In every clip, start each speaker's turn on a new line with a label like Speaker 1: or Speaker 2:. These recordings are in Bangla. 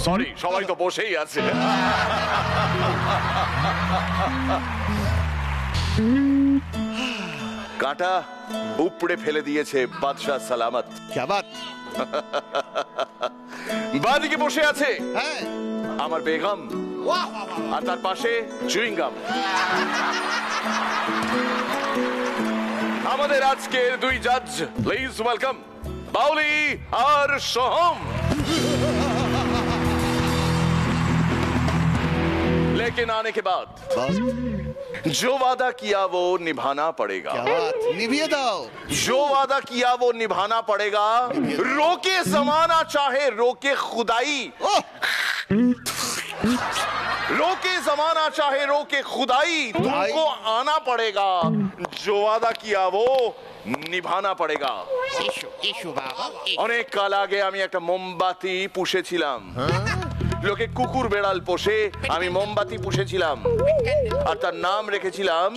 Speaker 1: সরি, সবাই তো বসেই আছে। কাঁটা উপড়ে ফেলে দিয়েছে বাদশাহ সালামত।
Speaker 2: क्या बात?
Speaker 1: বাদিকে বসে আছে
Speaker 2: হ্যাঁ,
Speaker 1: আমার বেগম, আর তার পাশে চুইংগাম। আমাদের আজকের দুই জাজ, প্লিজ ওয়েলকাম বাউলি আর সোহম। लेकिन आने के बाद जो वादा किया वो निभाना पड़ेगा।
Speaker 2: क्या बात? निभिए दाओ।
Speaker 1: जो वादा किया वो निभाना पड़ेगा। रोके जमाना चाहे रोके खुदाई, रोके जमाना चाहे रोके खुदाई, तुमको आना पड़ेगा। जो वादा किया वो নিভানা পড়েগা। অনেক কাল আগে আমি একটা মোমবাতি পুষেছিলাম। লোকে কুকুর বেড়াল পোষে, আমি মোমবাতি পুষেছিলাম আর তার নাম রেখেছিলাম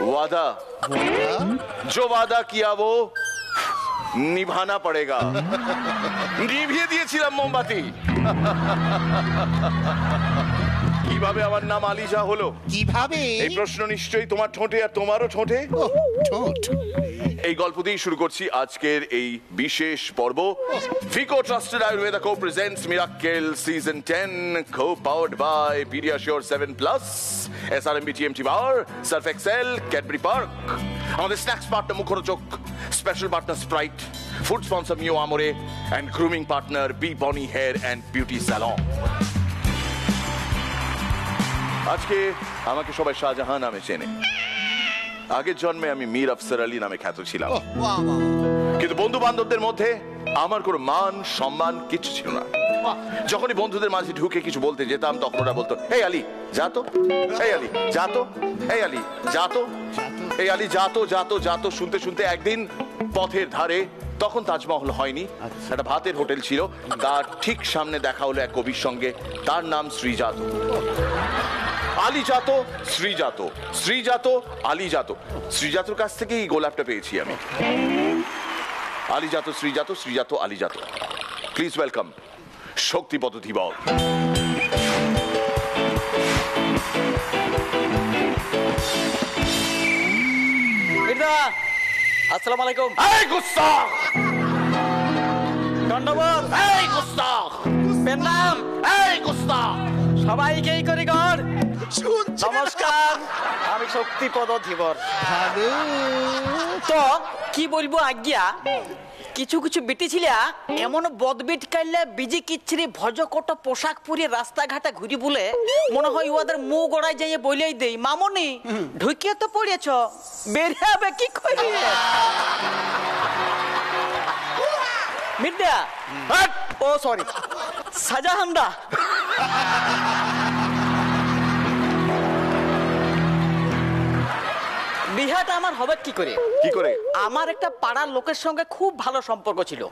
Speaker 1: ওয়াদা। जो वादा किया वो নিভানা পড়েগা। নিভিয়ে দিয়েছিলাম মোমবাতি। কিভাবে আমার নাম আলিজা হলো?
Speaker 2: কিভাবে?
Speaker 1: এই প্রশ্ন নিশ্চয়ই তোমার ঠোঁটে আর তোমারও ঠোঁটে।
Speaker 2: ঠোঁট।
Speaker 1: এই গল্প দিয়ে শুরু করছি আজকের এই বিশেষ পর্ব। ফিকো trusted Ayurveda co presents miracle season 10, co powered by PediaSure 7+, SRMB TMT bar, Surf Excel, Cadbury Perk. আমাদের snacks partner Mukharochak, special partner Sprite, food sponsor Mio Amore, and grooming partner B Bonnie hair and beauty salon. আজকে আমাকে সবাই শাহজাহান নামে চেনে। আগের জন্মে আমি মীর আফসার আলী নামে খ্যাত ছিলাম, কিন্তু বন্ধু বান্ধবদের মধ্যে আমার কোনো মান সম্মান কিছু ছিল না। যখনই বন্ধুদের মাঝে ঢুকে কিছু বলতে যেতাম, তখন ওরা বলতো, এই আলী যা তো, এই আলী যা তো, এই আলী যা তো, এই আলী যা তো, যা তো, যা তো। শুনতে শুনতে একদিন পথের ধারে, তখন তাজমহল হয়নি, একটা ভাতের হোটেল ছিল, তার ঠিক সামনে দেখা হলো এক কবির সঙ্গে। তার নাম শ্রীজাত। আলীজাত, শ্রীজাত, শ্রীজাত, আলীজাত। শ্রীজাতর কাছ থেকেই এই গোলাপটা পেয়েছি আমি। আলীজাত, শ্রীজাত, শ্রীজাত, আলীজাত। প্লিজ ওয়েলকাম শক্তিপদ ধীবর।
Speaker 3: আসসালামু আলাইকুম।
Speaker 1: এই গুস্তাখ!
Speaker 3: ধন্যবাদ।
Speaker 1: এই গুস্তাখ!
Speaker 3: প্রণাম।
Speaker 1: এই গুস্তাখ!
Speaker 3: সবাইকে এই করি ঘর নমস্কার, আমি শক্তিপদ ধীবর।
Speaker 2: ভালো।
Speaker 3: তো কি বলবো আজ্ঞা, কিছু কিছু বেটি ছিলা এমন বদবিট কাইলে বিজি কিচ্ছিরি ভজকট পোশাক পরে রাস্তাঘাটে ঘুরি বলে মনে হয় ওদের মুখ গড়াই যাইয়ে বলেই দেই, মামনি ঢুকিয়ে তো পড়েছ, বের হবে কি করে? মির্দা, ও সরি, শাহজাহানদা। বিহাটা আমার হবে কি করে?
Speaker 1: কি করে?
Speaker 3: আমার একটা পাড়ার লোকের সঙ্গে খুব ভালো সম্পর্ক ছিল,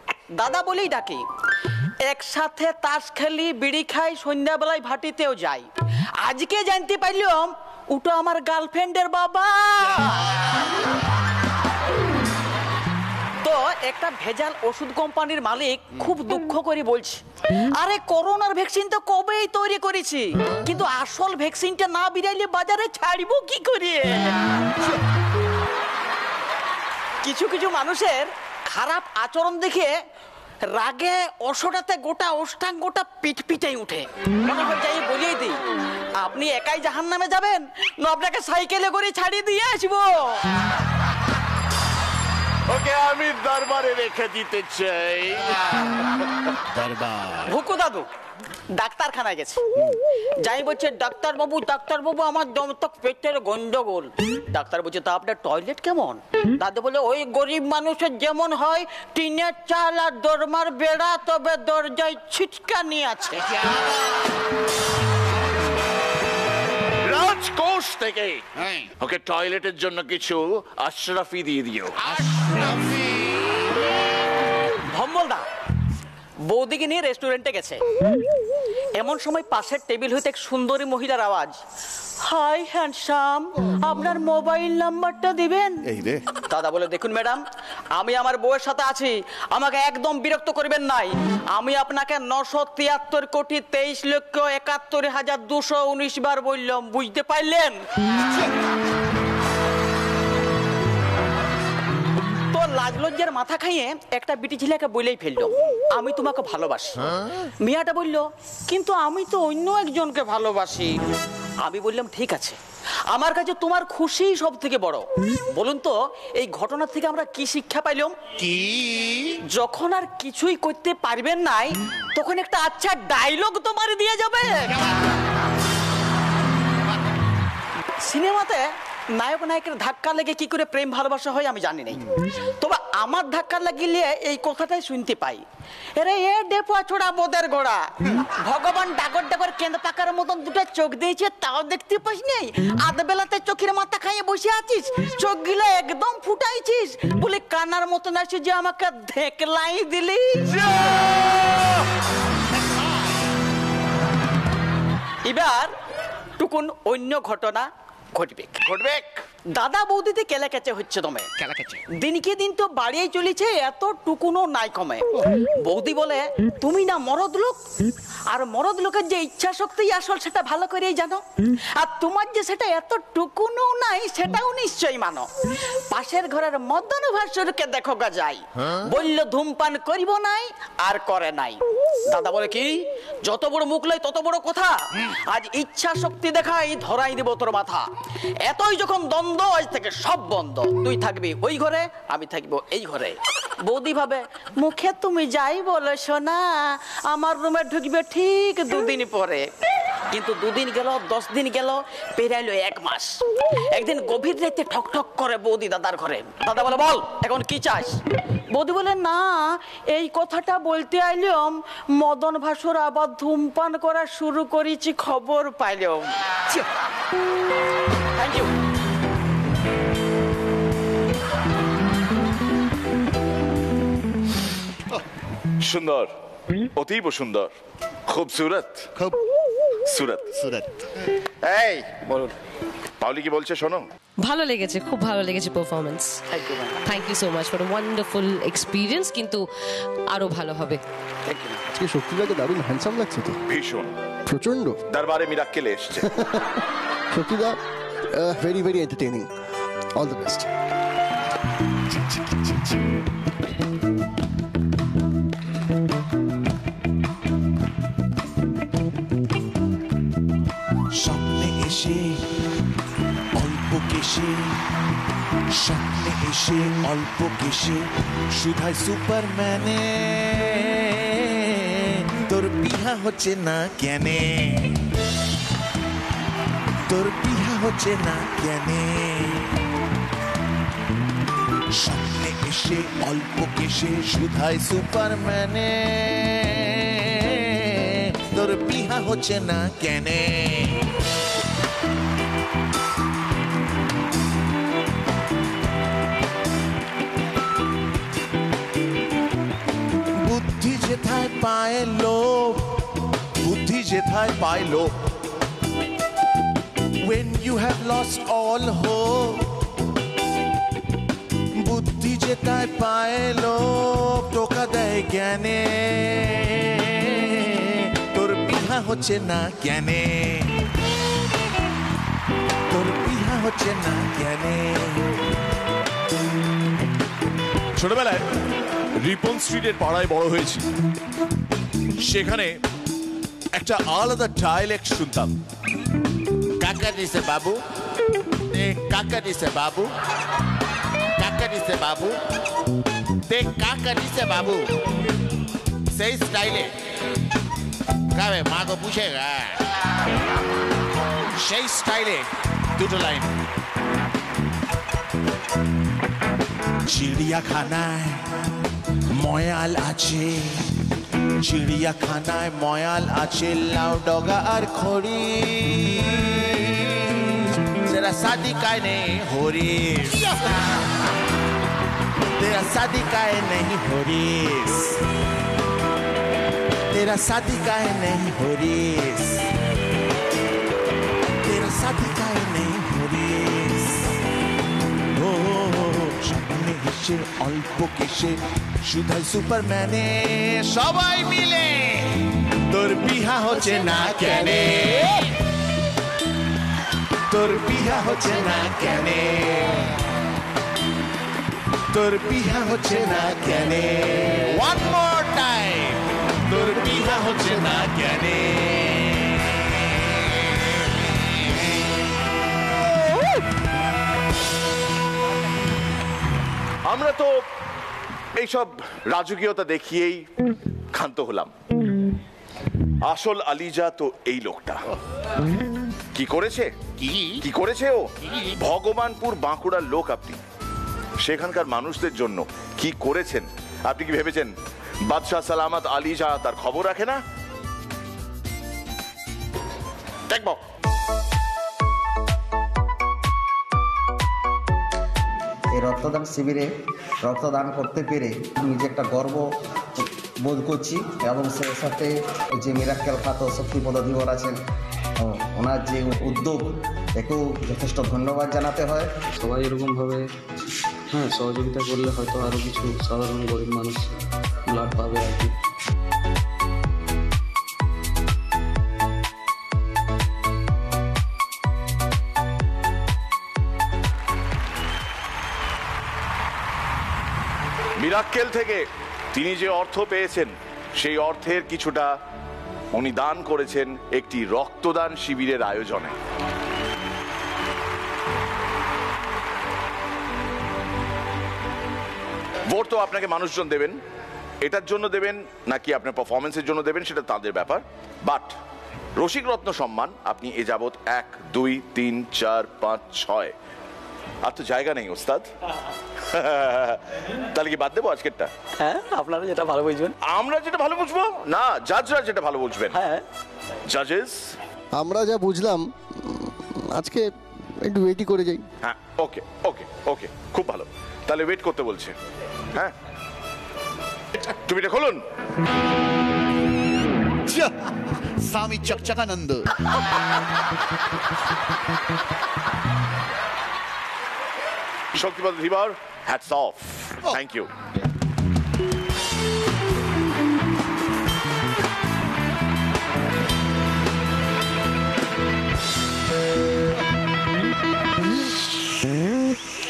Speaker 3: দাদা বলেই ডাকি। একসাথে তাস খেলি, বিড়ি খাই, সন্ধ্যাবেলায় ভাটিতেও যাই। আজকে জানতে পারলাম ওটা আমার গার্লফ্রেন্ডের বাবা। তো একটা ভেজাল ওষুধ কোম্পানির মালিক খুব দুঃখ করে বলছে, আরে করোনার ভ্যাকসিন তো কবেই তৈরি করেছি, কিন্তু আসল ভ্যাকসিনটা না বেরাইলে বাজারে ছাড়বো কি করে? কিছু কিছু মানুষের খারাপ আচরণ দেখে রাগে অসরাতে গোটা অষ্টাঙ্গটা পিটপিটাই উঠে। মনে হয় যাই বলিয়ে দিই, আপনি একাই জাহান্নামে যাবেন না আপনাকে সাইকেলে করে ছাড়িয়ে দিয়ে আসবো?
Speaker 1: ওকে আমি দরবারে রেখে দিতে চাই।
Speaker 2: দরবার।
Speaker 3: ভুকু দাদু ডাক্তারখানায় গেছে, যাই বলছে, ডাক্তারবাবু ডাক্তারবাবু আমার দমতক পেটের গন্ডগোল। ডাক্তার বলছে, তা আপনার টয়লেট কেমন? দাদু বলে, ওই গরিব মানুষের যেমন হয় টিনের চাল আর দরমার বেড়া, তবে দরজায় ছিটকানি আছে।
Speaker 1: রাজকোষ থেকে ওকে টয়লেটের জন্য কিছু আশরাফি দিয়ে দিও।
Speaker 3: ভম্বলদা বৌদিকে নিয়ে রেস্টুরেন্টে গেছে, এমন সময় পাশের টেবিল হইতে এক সুন্দরী মহিলার আওয়াজ, হাই হ্যান্ডসাম, আপনার মোবাইল নাম্বারটা দিবেন।
Speaker 2: এই রে,
Speaker 3: দাদা বলে, দেখুন ম্যাডাম, আমি আমার বউয়ের সাথে আছি, আমাকে একদম বিরক্ত করবেন নাই। আমি আপনাকে 973,23,71,219 বার বললাম, বুঝতে পারলেন? তো লাজ লজ্জার মাথা খাইয়ে একটা বিটি ছেলেকে বলেই ফেললো, আমি তোমাকে ভালোবাসি। মিয়াটা বলল, কিন্তু আমি তো অন্য একজনকে ভালোবাসি। আমি বললাম, ঠিক আছে, আমার কাছে তোমার খুশি সব থেকে বড়। বলুন তো, এই ঘটনা থেকে আমরা কি শিক্ষা পাইলাম?
Speaker 2: কি?
Speaker 3: যখন আর কিছুই করতে পারবেন নাই, তখন একটা আচ্ছা ডায়লগ তো মারি দিয়ে যাবে। সিনেমাতে নায়ক নায়কের ধাক্কা লেগে কি করে প্রেম ভালোবাসা হয় আমি জানি নাই, তবে আমার ধাক্কা লাগিলে এই কথাটাই শুনতে পাই, আরে এ ডেপা ছোড়া বোদের গোড়া, ভগবান ডাগর ডাগর কেন্দ্র পাকার মতন দুটো চোখ দিয়েছে, তাও দেখতে পাস নেই? আধ বেলাতে চোখের মাথা খাইয়ে বসে আছিস, চোখ গিলা একদম ফুটাইছিস, বলে কানার মতন আছে যে আমাকে দেখলাই দিলি। এবার টুকুন অন্য ঘটনা ঘটবে। দাদা বৌদিতে কেলাকেচে হচ্ছে দমে, দিনকে দিন তো বাড়িয়ে চলেছে, এত টুকুনও নাই কমে। বৌদি বলে, তুমি না মরদ লোক, আর মরদ লোকের যে ইচ্ছা শক্তি আসল সেটা ভালো করেই জানো, আর তোমার যে সেটা এত টুকুনও নাই সেটাও নিশ্চয়ই মানো। পাশের ঘরের মদন ভাসুরকে দেখো গা যাই, বলল ধূমপান করিব নাই, আর করে নাই। দাদা বলে, কি যত বড় মুখ লাই তত বড় কথা, আজ ইচ্ছা শক্তি দেখাই ধরাই দিব তোর মাথা। এতই যখন দ্বন্দ্ব, আজ থেকে সব বন্ধ, তুই থাকবি ওই ঘরে, আমি থাকবো এই ঘরে। বৌদি ভাবে, মুখে তুমি যাই বলো সোনা, আমার রুমে ঢুকবে ঠিক 2 দিন পরে। কিন্তু 2 দিন গেল, 10 দিন গেল, পেরাইলো 1 মাস। একদিন গভীর রাতে ঠক ঠক করে বৌদি দাদার ঘরে। দাদা বলে, বল এখন কি চাস? বৌদি বলে, না, এই কথাটা বলতে আইলাম, মদন ভাসুর আবার ধূমপান করা শুরু করেছি, খবর পাইলাম। Thank you.
Speaker 1: সুন্দর, অতীব সুন্দর, খুবসুরত,
Speaker 2: খুব
Speaker 1: সুরত।
Speaker 2: সুরত।
Speaker 1: এই বলুন, পাওলি কি বলছে শোনো।
Speaker 4: ভালো লেগেছে, খুব ভালো লেগেছে performance.
Speaker 3: Thank you ma'am.
Speaker 4: Thank you so much for wonderful experience, কিন্তু আরো ভালো হবে।
Speaker 3: Thank you.
Speaker 5: আজকে শক্তিদাকে দারুণ হ্যান্ডসাম লাগছে তো,
Speaker 1: ভীষণ
Speaker 5: প্রচন্ড।
Speaker 1: দরবারে মিরাক্কেল এসছে।
Speaker 5: শক্তিদা very very entertaining, all the best.
Speaker 6: স্বপ্নে এসে অল্প কেশে, স্বপ্নে এসে অল্প কেশে, সুধায় সুপারম্যানে, তোর বিহা হচ্ছে না কেনে, তোর বিহা হচ্ছে না কেনে। স্বপ্নে এসে অল্প কেশে, সুধায় সুপারম্যানে, তোর বিহা হচ্ছে না কেনে। বুদ্ধি যেথায় পায় লোভ, বুদ্ধি যেথায় পায় লোভ, when you have lost all hope, বুদ্ধি যেথায় পায় লোভ, টোকা দেয় জ্ঞানে, তোর বিহা হচ্ছে না জ্ঞানে, তোর বিহা হচ্ছে না জ্ঞানে।
Speaker 7: ছোটবেলায় রিপন স্ট্রিটের পাড়ায় বড় হয়েছি, সেখানে একটা আলাদা ডায়ালেক্ট শুনতাম।
Speaker 6: কাকা দিছে বাবু, এ কাকা দিছে বাবু, কাকা দিছে বাবু, তে কাকা দিছে বাবু, সেই স্টাইলে গাবে মাগো পুষে গা, সেই স্টাইলে দুটো লাইন। চিড়িয়াখানায় ময়াল আছে, চিড়িয়াখানায় ময়াল আছে, লাউ ডগা আর খড়ি, तेरा शादी का नहीं हो रही, तेरा शादी का नहीं हो रही, तेरा तेरा शादी काहे नहीं हो रे, तेरा शादी काहे नहीं हो रे। ও স্বপ্নে হেসে অল্প কেসে শুধাই সুপারম্যানে সবাই মিলে তোর বিহা হচ্ছে না কেনে, তোর বিহা হচ্ছে না কেনে, তোর বিহা হচ্ছে না কেনে। ওয়ান মোর টাইম, তোর বিহা হচ্ছে না কেনে।
Speaker 1: আমরা তো এইসব রাজকীয়তা দেখিয়েই ক্ষান্ত হলাম। আসল আলিজা তো এই লোকটা। কি করেছে, কি করেছে ও? ভগবানপুর বাঁকুড়ার লোক আপনি, সেখানকার মানুষদের জন্য কি করেছেন? আপনি কি ভেবেছেন বাদশাহ সালামত আলিজা তার খবর রাখে না? দেখবো
Speaker 8: এই রক্তদান শিবিরে রক্তদান করতে পেরে নিজে একটা গর্ব বোধ করছি, এবং সেই সাথে যে মিরাক্কেল খ্যাত শক্তিপদ ধীবর আছেন, ওনার যে উদ্যোগ, একেও যথেষ্ট ধন্যবাদ জানাতে হয়।
Speaker 9: সবাই এরকমভাবে সহযোগিতা করলে হয়তো আরও কিছু সাধারণ গরিব মানুষ ব্লাড পাবে আর কি।
Speaker 1: মিরাক্কেল থেকে তিনি যে অর্থ পেয়েছেন, সেই অর্থের কিছুটা উনি দান করেছেন একটি রক্তদান শিবিরের আয়োজনে। ভোট তো আপনাকে মানুষজন দেবেন, এটার জন্য দেবেন নাকি আপনার পারফরমেন্সের জন্য দেবেন সেটা তাদের ব্যাপার। বাট রসিক রত্ন সম্মান আপনি এ যাবৎ 1, 2, 3, 4, 5, 6 আর তো জায়গা নেই ওস্তাদ। তাহলে কি বাদ দেবো আজকেরটা?
Speaker 3: হ্যাঁ, আপনারা যেটা ভালো বুঝবেন।
Speaker 1: আমরা যেটা ভালো বুঝবো না, জাজরা যেটা ভালো বুঝবেন।
Speaker 3: হ্যাঁ,
Speaker 1: জাজেস
Speaker 5: আমরা যা বুঝলাম আজকে একটু ওয়েটই করে যাই।
Speaker 1: হ্যাঁ, ওকে ওকে ওকে, খুব ভালো। তাহলে ওয়েট করতে বলছে। হ্যাঁ, টুপিটা খুলুন।
Speaker 2: Swami Chakchakananda.
Speaker 1: Shaktipada Dhibar, hats off. Thank you.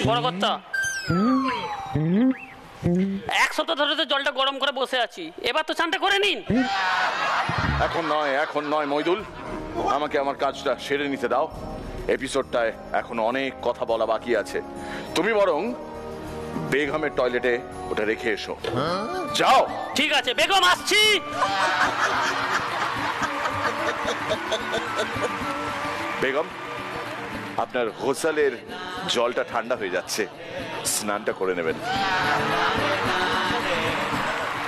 Speaker 10: বড় কর্তা, 1 সপ্তাহ ধরে তো জলটা গরম করে বসে আছি, এবার তো চানটা করে নিন।
Speaker 1: এখন নয় মইদুল, আমাকে আমার কাজটা সেরে নিতে দাও। এপিসোডটায় এখন অনেক কথা বলা বাকি আছে। তুমি বরং বেগমের টয়লেটে ওটা রেখে এসো। যাও।
Speaker 10: ঠিক আছে বেগম, আসছি।
Speaker 1: বেগম, আপনার গোসলের জলটা ঠান্ডা হয়ে যাচ্ছে, স্নানটা করে নেবেন।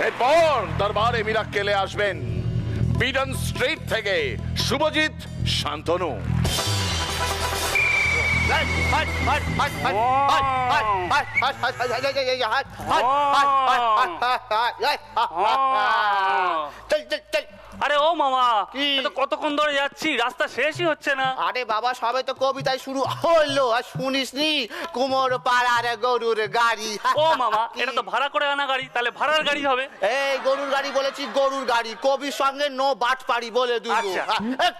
Speaker 1: এরপর দরবারে মিরাক্কেলে আসবেন বিডন স্ট্রিট থেকে শুভজিৎ শান্তনু।
Speaker 10: আরে ও মামা, কতক্ষণ ধরে যাচ্ছি, রাস্তা শেষই হচ্ছে না।
Speaker 2: আরে বাবা, সবে তো কবিতায় শুরু হলো, আর শুনিসনি কুমোর পাড়ার গরুর গাড়ি।
Speaker 10: ও মামা, এটা তো ভাড়া করে আনা গাড়ি, তাহলে ভাড়ার গাড়ি হবে।
Speaker 2: এই গরুর গাড়ি বলেছি, গরুর গাড়ি। কবির সঙ্গে নো বাট পাড়ি বলে দিল।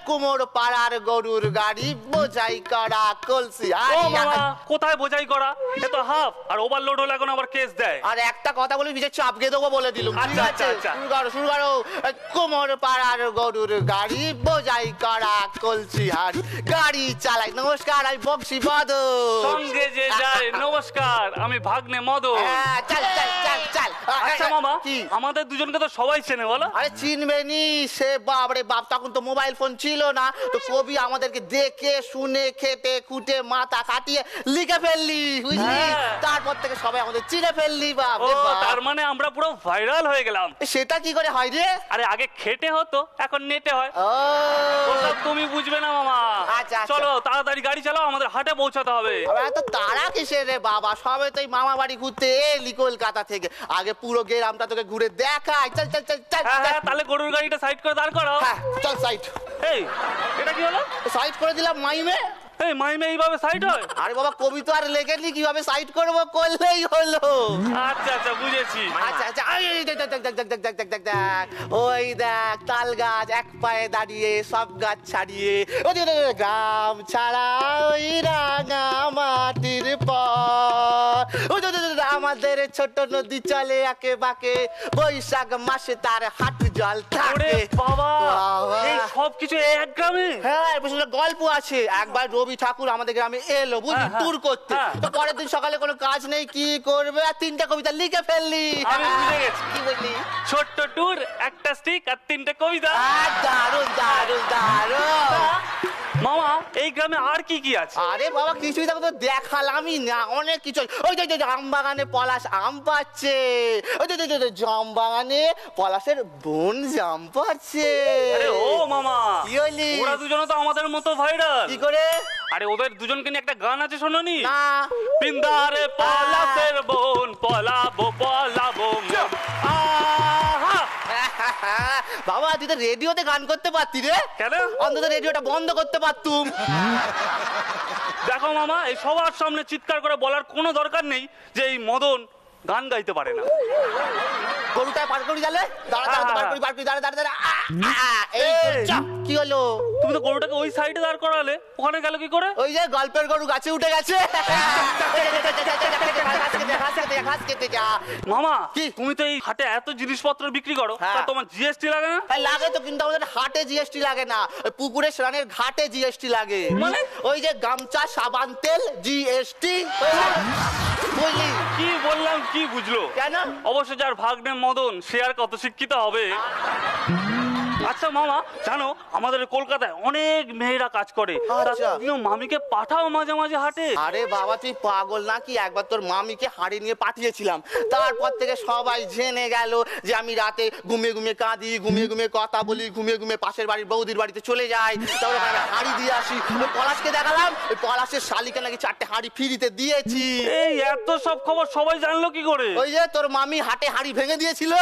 Speaker 2: কুমোর পাড়ার গরুর গাড়ি বোঝাই করা কলসি।
Speaker 10: ও মামা, কোথায় বোঝাই করা? এ তো হাফ, আর ওভারলোড হলে এখন আবার কেস দেয়।
Speaker 2: আর একটা কথা বলি, বিজয় চাপকে দেবো বলে দিল। ঠিক আছে, শুরু করো। কুমোর পাড়ার গরুর গাড়ি বোঝাই করা কলসি হাড়ি, গাড়ি চালাই। নমস্কার, আমি বক্সি বাদল।
Speaker 10: সঙ্গে যে যায়, নমস্কার, আমি ভাগ্নে মদন।
Speaker 2: চল চল চল চল।
Speaker 10: আচ্ছা মামা, আমাদের দুজনকে তো সবাই চেনে বলো।
Speaker 2: আরে চিনবে নি, সে বাপরে বাপ, তখন তো মোবাইল ফোন ছিল না। তো কবি আমাদেরকে দেখে শুনে খেটে খুঁটে মাথা কাটিয়ে লিখে ফেললি, বুঝলি? তারপর তারপর থেকে সবাই আমাদের চিনে ফেললি বাপ
Speaker 10: ও
Speaker 2: রে বাপ।
Speaker 10: তার মানে আমরা পুরো ভাইরাল হয়ে গেলাম।
Speaker 2: সেটা কি করে হয় রে?
Speaker 10: আরে আগে খেটে হতো, এখন নেটে হয়।
Speaker 2: ও
Speaker 10: ওসব তুমি বুঝবে না মামা।
Speaker 2: আচ্ছা, আচ্ছা।
Speaker 10: চলো তাড়াতাড়ি গাড়ি চালাও, আমাদের হাটে পৌঁছাতে হবে।
Speaker 2: আবার এত তারা কিসের রে বাবা? সবে তো এই মামা বাড়ি ঘুরতে এলি কলকাতা থেকে। আগে পুরো গ্রামটা তোকে ঘুরে দেখাই। চল চল চল চল
Speaker 10: হ্যাঁ হ্যাঁ, তাহলে গরুর গাড়িটা সাইড করে দাঁড় করাও।
Speaker 2: হ্যাঁ চল সাইড।
Speaker 10: এই এটা কি হলো?
Speaker 2: সাইড করে দিলাম মাইমে।
Speaker 10: এই মাইমে এইভাবে সাইড হয়?
Speaker 2: আরে বাবা কবি তো আর লেখেনি, কিভাবে সাইড করবো, করলেই হলো।
Speaker 10: আচ্ছা আচ্ছা বুঝেছি।
Speaker 2: আচ্ছা আচ্ছা এই দেখ দেখ দেখ দেখ দেখ দেখ দেখ দেখ দেখ ওই দেখ তাল গাছ এক পায়ে দাঁড়িয়ে সব গাছ ছাড়িয়ে ওই দেখ, দেখ, দেখ, গ্রাম ছাড়া ওই রাঙা মাটির পর ওই দেখ, দেখ, দেখ, আমাদের ছোট নদী চলে আঁকে বাঁকে বৈশাখ মাসে তার হাঁটু জল
Speaker 10: ওরে
Speaker 2: থাকে।
Speaker 10: বাবা,
Speaker 2: বাবা।
Speaker 10: এই সব কিছু এক গ্রামে?
Speaker 2: হ্যাঁ এর পেছনে গল্প আছে। একবার রবি ঠাকুর আমাদের গ্রামে এলো বুঝলি,
Speaker 10: হ্যাঁ,
Speaker 2: ট্যুর করতে।
Speaker 10: হ্যাঁ।
Speaker 2: তো পরের দিন সকালে কোনো কাজ নেই, কি করবে, আর 3টা কবিতা লিখে ফেললি।
Speaker 10: আমি বুঝে গেছি।
Speaker 2: কি বললি?
Speaker 10: ছোট্ট ট্যুর, একটা স্টিক আর 3টে কবিতা।
Speaker 2: দারুন দারুন দারুন।
Speaker 10: মামা এই গ্রামে আর কি কি আছে?
Speaker 2: আরে বাবা কিছুই তো দেখালামই না, অনেক কিছু। ওই যে আম বাগানে পলাশ আম পাচ্ছে, ওই যে জাম বাগানে পলাশের বোন জাম পাচ্ছে।
Speaker 10: আরে ও মামা,
Speaker 2: কি হলি?
Speaker 10: ওরা দুজনে তো আমাদের মতো ভাইরাল।
Speaker 2: কি করে?
Speaker 10: আরে ওদের দুজনকে নিয়ে একটা গান আছে, শোনোনি?
Speaker 2: না।
Speaker 10: পিন্দারে পলাশের বোন পলাবো পলাবো। আহা!
Speaker 2: বাবা তুই তো রেডিওতে গান করতে পারতি রে।
Speaker 10: কেন?
Speaker 2: অন্তত রেডিওটা বন্ধ করতে পারতুম।
Speaker 10: দেখো মামা, এই সবার সামনে চিৎকার করে বলার কোনো দরকার নেই যে এই মদন গান গাইতে পারে না।
Speaker 2: গরুটা পার করি গেলে দাঁড়া দাঁড়া
Speaker 10: হ্যাঁ।
Speaker 2: পার করি দাঁড়া দাঁড়া দাঁড়া। এই চা, কি হলো?
Speaker 10: তুমি তো গরুটাকে ওই সাইডে দাঁড় করালে, ওখানে গেল কি করে?
Speaker 2: ওই যে গল্পের গরু গাছে উঠে গেছে। ঘাস খেতে যা।
Speaker 10: মামা
Speaker 2: কি?
Speaker 10: তুমি তো এই হাটে এত জিনিসপত্র বিক্রি করো,
Speaker 2: হ্যাঁ।
Speaker 10: তা তোমার জিএসটি লাগে না?
Speaker 2: লাগে তো, কিন্তু আমাদের হাটে জিএসটি লাগে না, ওই পুকুরে স্নানের ঘাটে জিএসটি লাগে।
Speaker 10: মানে?
Speaker 2: ওই যে গামছা সাবান তেল জিএসটি। বুঝলি?
Speaker 10: কি বললাম কি বুঝলো?
Speaker 2: কেন?
Speaker 10: অবশ্য যার ভাগ্নে মদন সে আর কত শিক্ষিত হবে। আচ্ছা মামা, জানো আমাদের কলকাতায় অনেক মেয়েরা কাজ করে। তা
Speaker 2: আচ্ছা।
Speaker 10: তুমিও মামিকে পাঠাও মাঝে মাঝে হাটে।
Speaker 2: আরে বাবা তুই পাগল নাকি? একবার তোর মামিকে হাড়ি নিয়ে পাঠিয়েছিলাম, তারপর থেকে সবাই জেনে গেল যে আমি রাতে ঘুমিয়ে ঘুমিয়ে কাঁদি, ঘুমিয়ে ঘুমিয়ে কথা বলি, ঘুমিয়ে ঘুমিয়ে পাশের বাড়ির বৌদির বাড়িতে চলে যাই, তারপর ওখানে হাড়ি দিয়ে আসি। ওই পলাশকে দেখালাম, ওই পলাশের শালিকে নাকি 4টে হাড়ি ফ্রিতে দিয়েছি।
Speaker 10: এই এত সব খবর সবাই জানলো কি করে?
Speaker 2: ওই যে তোর মামি হাটে হাড়ি ভেঙে দিয়েছিল,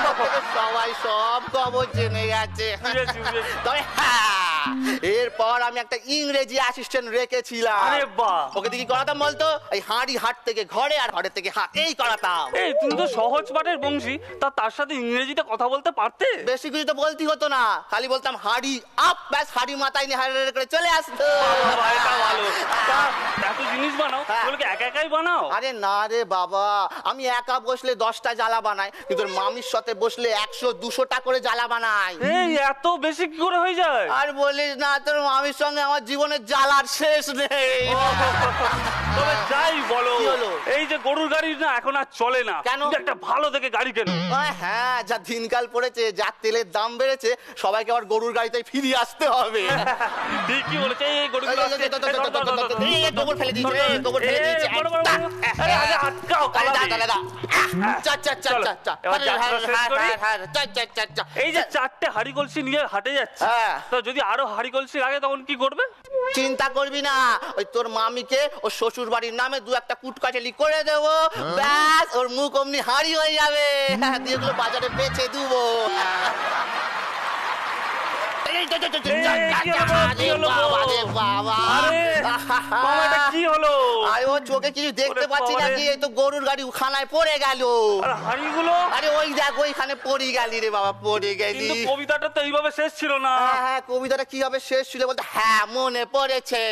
Speaker 2: তারপর থেকে সবাই সব খবর জেনে গেছে।
Speaker 10: বুঝেছি, বুঝেছি।
Speaker 2: তবে হ্যাঁ, এরপর আমি একটা ইংরেজি অ্যাসিস্ট্যান্ট রেখেছিলাম।
Speaker 10: আরে বাহ!
Speaker 2: ওকে দিয়ে কি করাতাম বলতো? এই হাড়ি হাট থেকে ঘরে আর ঘরে থেকে হাট, এই করাতাম।
Speaker 10: এই তুমি তো সহজ পাঠের বংশী, তার সাথে ইংরেজিতে কথা বলতে পারতে?
Speaker 2: বেশি কিছু তো বলতে হতো না, খালি বলতাম হাড়ি আপ, ব্যাস হাড়ি মাথায় নিয়ে হাড়ি করে চলে আসতো।
Speaker 10: বাবা, এটা ভালো। তা এত জিনিস বানাও,
Speaker 2: হ্যাঁ।
Speaker 10: এগুলোকে একা একাই বানাও?
Speaker 2: আরে না রে বাবা, আমি একা বসলে 10টা জ্বালা বানাই, কিন্তু তোর মামির সাথে বসলে 100-200টা করে জ্বালা বানাই।
Speaker 10: এই এত বেশি কি করে হয়ে যায়?
Speaker 2: আর বলিস না, তোর মামির সঙ্গে আমার জীবনের জ্বালার শেষ নেই।
Speaker 10: তবে যাই বলো,
Speaker 2: কি হলো?
Speaker 10: এই যে গরুর গাড়ি না এখন আর চলে না।
Speaker 2: কেন?
Speaker 10: তুমি একটা ভালো দেখে গাড়ি কেনো।
Speaker 2: হ্যাঁ, যা দিনকাল পড়েছে, যা তেলের দাম বেড়েছে, সবাইকে আবার গরুর গাড়িতে ফিরিয়ে আসতে হবে।
Speaker 10: ঠিকই বলেছে। এই গরুর
Speaker 2: এই, গোবর ফেলে দিয়েছে, গোবর ফেলে দিয়েছে।
Speaker 10: আরে আরে আটকাও,
Speaker 2: আরে
Speaker 10: পালাবি।
Speaker 2: দা দা দা, চা চা চা
Speaker 10: চলো,
Speaker 2: চা চা,
Speaker 10: এবার যাত্রা শেষ করি।
Speaker 2: চা চা চা চা।
Speaker 10: এই যে 4টে হাড়ি কলসি নিয়ে হাটে যাচ্ছে,
Speaker 2: হ্যাঁ।
Speaker 10: তো যদি আরো হাড়ি কলসি লাগে তখন কি করবে?
Speaker 2: চিন্তা করবি না, ওই তোর মামিকে ও শ্বশুর বাড়ির নামে 2-1টা কুটকাচালি করে দেবো, ব্যাস ওর মুখ অমনি হাড়ি হয়ে যাবে। দিয়ে ওগুলো বাজারে বেচে দেবো।
Speaker 10: কি হলো?
Speaker 2: আরে ও চোখে কিছু দেখতে
Speaker 10: ওরে
Speaker 2: পাচ্ছি
Speaker 10: বাবারে।
Speaker 2: নাকি? এই তো গরুর গাড়ি খানায় পড়ে গেল।
Speaker 10: আর হাড়িগুলো?
Speaker 2: আরে ওই দেখ, ওইখানে পড়ে গেলি রে বাবা, পড়ে গেলি।
Speaker 10: কিন্তু কবিতাটা তো এইভাবে শেষ ছিল না।
Speaker 2: হ্যাঁ, কবিতাটা কিভাবে শেষ ছিল বলতে, হ্যাঁ মনে পড়েছে।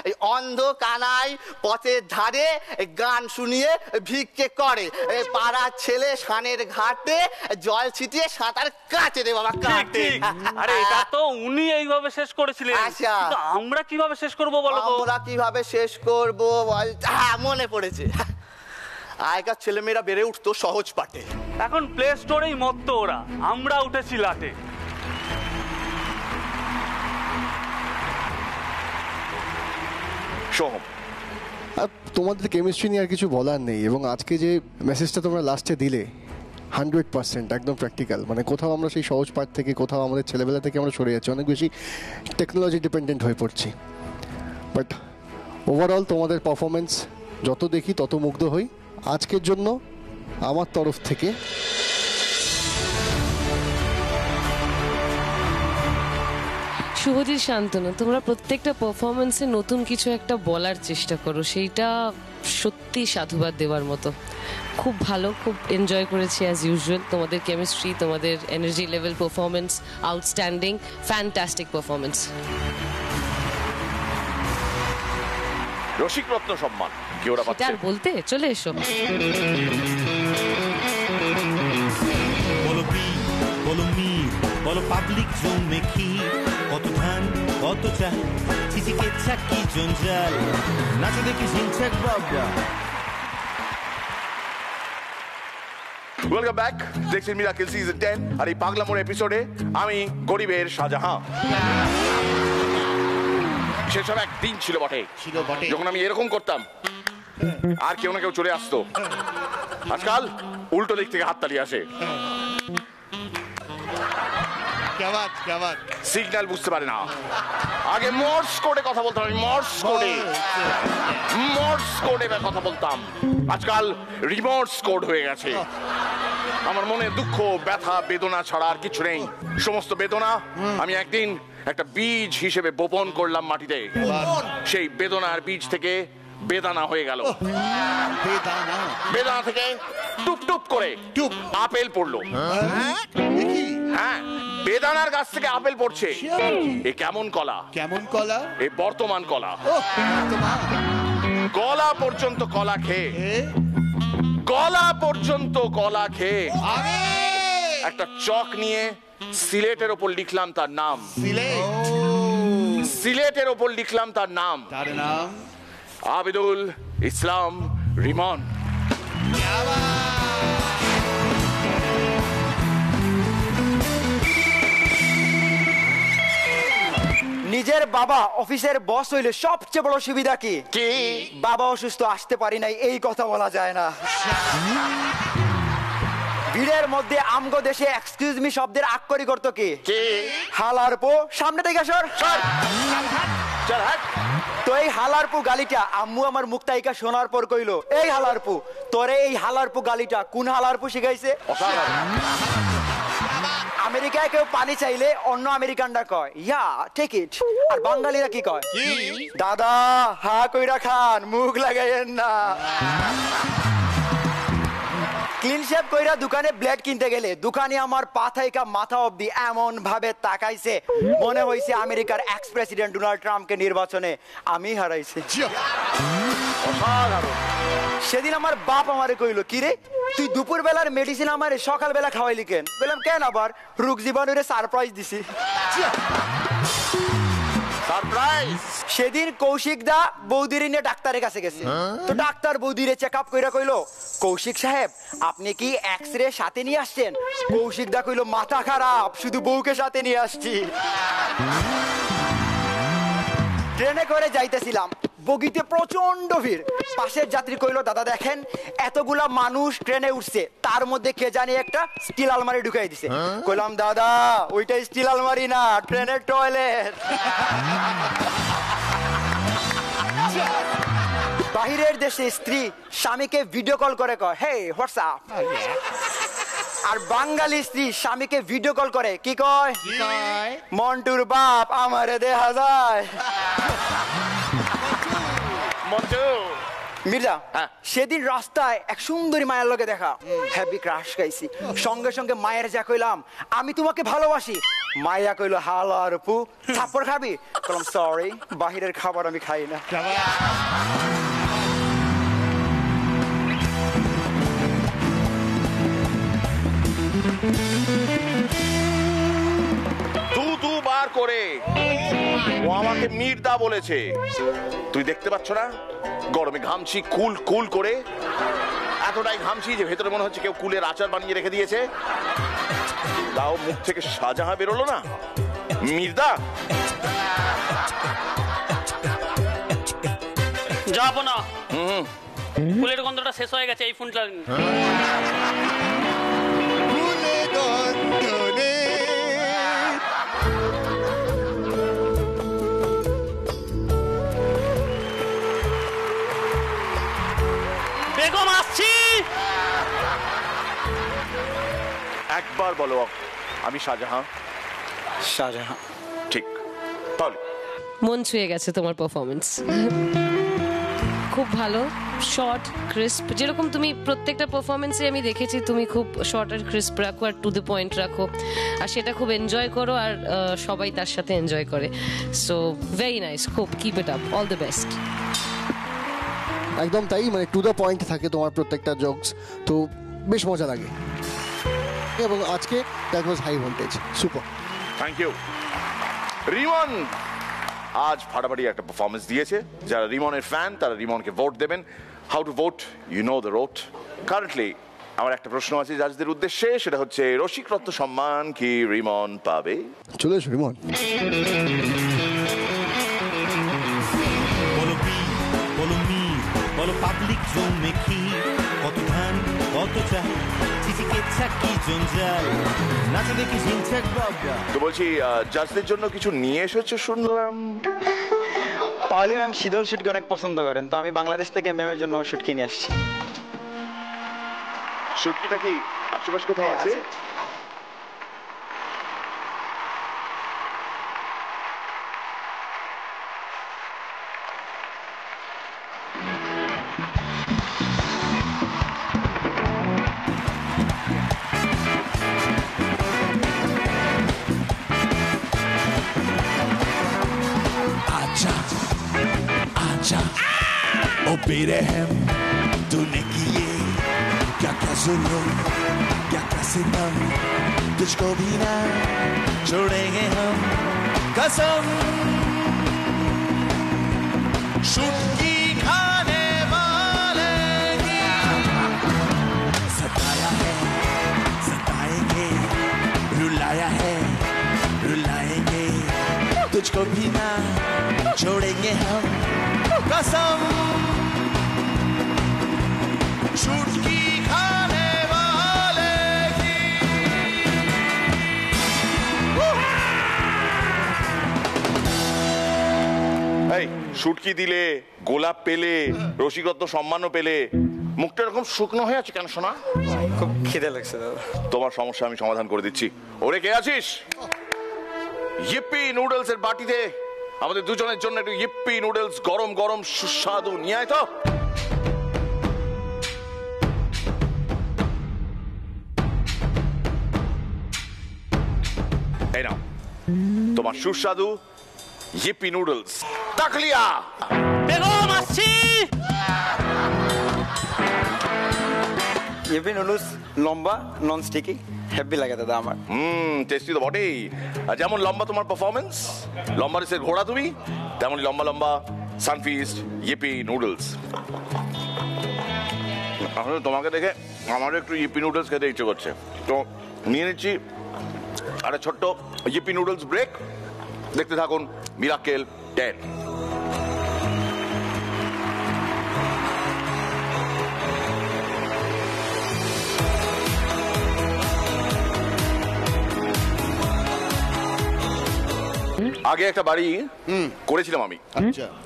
Speaker 2: এই অন্ধ কানাই পথের ধারে এই গান শুনিয়ে ভিক্ষে করে, এই পাড়ার ছেলে সানের ঘাটে জল ছিটিয়ে সাঁতার কাটে রে বাবা,
Speaker 10: ঠিক
Speaker 2: কাটে।
Speaker 10: ঠিক। আরে এটা তো উনি এইভাবে শেষ করেছিলেন।
Speaker 2: আচ্ছা।
Speaker 10: কিন্তু আমরা কিভাবে শেষ করব বলো তো?
Speaker 2: আমরা কিভাবে শেষ করব বল? হ্যাঁ মনে পড়েছে, আগেকার ছেলেমেয়েরা বেড়ে উঠতো সহজ পাঠে,
Speaker 10: এখন প্লে স্টোরেই মত্ত ওরা, আমরা উঠেছি লাটে।
Speaker 1: সোহম,
Speaker 5: তোমাদের কেমিস্ট্রি নিয়ে আর কিছু বলার নেই, এবং আজকে যে মেসেজটা তোমরা লাস্টে দিলে 100% একদম প্র্যাকটিক্যাল। মানে কোথাও আমরা সেই সহজ পাঠ থেকে, কোথাও আমাদের ছেলেবেলা থেকে আমরা সরে যাচ্ছি, অনেক বেশি টেকনোলজি ডিপেন্ডেন্ট হয়ে পড়ছি। বাট ওভারঅল তোমাদের পারফরমেন্স যত দেখি তত মুগ্ধ হই। আজকের জন্য আমার তরফ থেকে
Speaker 4: শুভজিৎ, শান্তনু, তোমরা প্রত্যেকটা পারফরমেন্সে নতুন কিছু একটা বলার চেষ্টা করো, সেইটা সত্যি সাধুবাদ দেওয়ার মতো। খুব ভালো, খুব এনজয় করেছি অ্যাজ ইউজুয়াল। তোমাদের কেমিস্ট্রি, তোমাদের energy level, performance outstanding, fantastic performance.
Speaker 1: রসিক রত্ন সম্মান কি ওরা
Speaker 4: সেটা আর বলতে, চলে এসো।
Speaker 6: বলো পি, বলো মির, বলো পাবলিক জমে কি, কত ধান কত চাল, চিচিকে চাকি জঞ্জাল, নাচে দেখি ঝিনচাক বাবা।
Speaker 1: ওয়েলকাম ব্যাক, দেখছেন মিরাকেল সিজন 10। আর এই পাগলা মোড় এপিসোডে আমি গরিবের শাহজাহান। সেসব একদিন ছিল বটে, যখন আমি এরকম করতাম আর কেউ না কেউ চলে আসতো। আজকাল উল্টো দিক থেকে হাততালি আসে। সিগন্যাল বুঝতে পারে না। আগে মর্স কোডে কথা বলতাম, আমি মর্স কোডে কথা বলতাম। আজকাল রিমোর্স কোড হয়ে গেছে। আমার মনে দুঃখ, ব্যথা, বেদনা ছাড়া আর কিছু নেই। সমস্ত বেদনা আমি একদিন একটা বীজ হিসেবে বপন করলাম মাটিতে। সেই বেদনার বীজ থেকে বেদানা হয়ে গেল। বেদানা থেকে টুপ টুপ করে আপেল পড়লো। হ্যাঁ, বেদানার গাছ থেকে আপেল পড়ছে। এ কেমন কলা?
Speaker 6: কেমন কলা?
Speaker 1: এ বর্তমান কলা। গলা পর্যন্ত কলা খেয়ে, গলা পর্যন্ত কলা খেয়ে একটা চক নিয়ে সিলেটের ওপর লিখলাম তার নাম। সিলেটের ওপর লিখলাম তার নাম। আবিদুল ইসলাম রিমন।
Speaker 2: নিজের বাবা অফিসের বস হইলে সবচেয়ে বড় সুবিধা কি? বাবা অসুস্থ, আসতে পারি নাই, এই কথা বলা যায় না। ভিড়ের মধ্যে আমগো দেশে এক্সকিউজ মি শব্দের আক্ষরিক অর্থ কি? হালার পো। সামনে থেকে সর। তো এই হালারপু গালিটা আম্মু আমার মুক্তাইকা শোনার পর কইলো, এই হালারপু, তোরে এই হালারপু গালিটা কোন হালারপু শিখাইছে? আমেরিকায় কেউ পানি চাইলে অন্য আমেরিকানরা কয় ইয়া টেক ইট, আর বাঙালিরা কি কয়? দাদা হা কইরা খান, মুখ লাগাইয়েন না। ক্লিন শেভ কইরা দোকানে ব্লেড কিনতে গেলে দোকানি আমার পা থেকে মাথা অবধি এমন ভাবে তাকাইছে, মনে হইছে আমেরিকার এক্স প্রেসিডেন্ট ডোনাল্ড ট্রাম্পকে নির্বাচনে আমি হারাইছি। সেদিন আমার বাপ আমারে কইলো, কি রে তুই দুপুর বেলার মেডিসিন আমারে সকাল বেলা খাওয়াইলি কেন? বললাম কেন আবার? রোগ জীবাণুরে সারপ্রাইজ দিছি। সেদিন কৌশিক দা বৌদির নিয়ে ডাক্তারের কাছে গেছে। তো ডাক্তার বৌদিরে চেক আপ কইরা কইলো, কৌশিক সাহেব আপনি কি এক্সরে সাথে নিয়ে আসছেন? কৌশিক দা কইলো, মাথা খারাপ, শুধু বউকে সাথে নিয়ে আসছি। ট্রেনে করে যাইতেছিলাম, বগিতে প্রচন্ড ভিড়। পাশের যাত্রী কইলো, দাদা দেখেন এতগুলা মানুষ ট্রেনে উঠছে, তার মধ্যে কে জানি একটা স্টিল আলমারি ঢুকাই দিছে। কইলাম, দাদা ওইটা স্টিল আলমারি না, ট্রেনের টয়লেট। বাহিরের দেশে স্ত্রী স্বামীকে ভিডিও কল করে কয়, হে হোয়াটসঅ্যাপ। আর বাঙালি স্ত্রী স্বামীকে ভিডিও কল করে কি কয়? মন্টুর বাপ আমারে দেখা যায়। মির্জা, সেদিন রাস্তায় এক সুন্দরী মায়ের লগে দেখা, হ্যাপি ক্রাশ গাইছি। সঙ্গে সঙ্গে মায়ের যা কইলাম, আমি তোমাকে ভালোবাসি। মাইয়া কইলো, হালো আর পু, থাপ্পড় খাবি? বললাম, সরি, বাহিরের খাবার আমি খাই না।
Speaker 1: দুবার করে ও আমাকে মির্দা বলেছে। তুই দেখতে পাচ্ছ না গরমে ঘামছি কুল কুল করে, এতটাই ঘামছি যে ভেতরে মনে হচ্ছে কেউ কুলের আচার বানিয়ে রেখে দিয়েছে। তাও মুখ থেকে শাহজাহান বেরোলো না। মির্দা
Speaker 10: যাবো না, ফুলের গন্ধটা শেষ হয়ে গেছে, এই ফোনটা বেগম আসছি।
Speaker 1: একবার বলো আমি শাহজাহান।
Speaker 2: শাহজাহান
Speaker 1: ঠিক, তাহলে
Speaker 4: মন ছুঁয়ে গেছে তোমার পারফরমেন্স, খুব ভালো, শর্ট ক্রিস্প, যেরকম তুমি প্রত্যেকটা পারফরমেন্সে আমি দেখেছি তুমি খুব শর্ট আর ক্রিস্প রাখো আর টু দ্য পয়েন্ট রাখো, আর সেটা খুব এনজয় করো, আর সবাই তার সাথে এনজয় করে। সো ভেরি নাইস, খুব keep it up, all the best.
Speaker 5: একদম তাই, মানে টু দ্য পয়েন্ট থাকে তোমার প্রত্যেকটা জোকস, তো বেশ মজা লাগে। এবং আজকে that was high voltage, super.
Speaker 1: Thank you. Rimon আজ ফাটাফাটি একটা পারফরমেন্স দিয়েছে। যারা রিমনের ফ্যান তারা রিমনকে ভোট দেবেন। How to vote, you know the route. Currently আমার একটা প্রশ্ন আছে জাজদের উদ্দেশ্যে, সেটা হচ্ছে রসিক রত্ন সম্মান কি রিমন পাবে?
Speaker 5: চলে এসো রিমন।
Speaker 6: বলো বি, বলো মি, বলো পাবলিক জমে কি, কত ধান কত চাল, চিচিকেচ্ছা কি জঞ্জাল, নাচে দেখি ঝিংছাক বাবা।
Speaker 1: তো বলছি জাজদের জন্য কিছু নিয়ে এসেছো শুনলাম।
Speaker 2: পাওলি ম্যাম শীতল শুটকি অনেক পছন্দ করেন, তো আমি বাংলাদেশ থেকে ম্যামের জন্য শুটকি নিয়ে আসছি।
Speaker 1: শুটকিটা কি আশেপাশে কোথাও আছে?
Speaker 11: ओ बेरहम तूने किए क्या क्या जुल्म, क्या क्या सितम, तुझको भी ना छोड़ेंगे हम कसम। शुटकी खाने वाले की सताया है, सताएंगे, रुलाया है, रुलाएंगे, तुझको भी ना छोड़ेंगे हम कसम। शुटकी खाने वाले की।
Speaker 1: এই শুটকি দিলে, গোলাপ পেলে, রসিকরত্ন সম্মানও পেলে, মুখটা এরকম শুকনো হয়ে আছে কেন শোনা?
Speaker 2: খুব খিদে লাগছে দাদা।
Speaker 1: তোমার সমস্যা আমি সমাধান করে দিচ্ছি। ওরে কে আছিস? ইপ্পি নুডলস এর বাটিতে আমাদের দুজনের জন্য একটু ইপ্পি নুডলস গরম গরম সুস্বাদু নিয়ে আয় তো। এই নাও তোমার সুস্বাদু ইপ্পি নুডলস। তাকলিয়া
Speaker 10: বেগম আসছি।
Speaker 2: ইপি নুডলস লম্বা, নন স্টিকি, হেভি লাগে দাদা আমার।
Speaker 1: টেস্টি তো বটেই। যেমন লম্বা তোমার পারফরমেন্স, লম্বা রেসের ঘোড়া তুমি, তেমনই লম্বা লম্বা সানফিস্ট ইপি নুডলস। আসলে তোমাকে দেখে আমারও একটু ইপি নুডলস খেতে ইচ্ছে করছে, তো নিয়ে নিচ্ছি আরে ছোট্ট ইপি নুডলস ব্রেক। দেখতে থাকুন মিরাকেল 10। আগে একটা বাড়ি করেছিলাম আমি,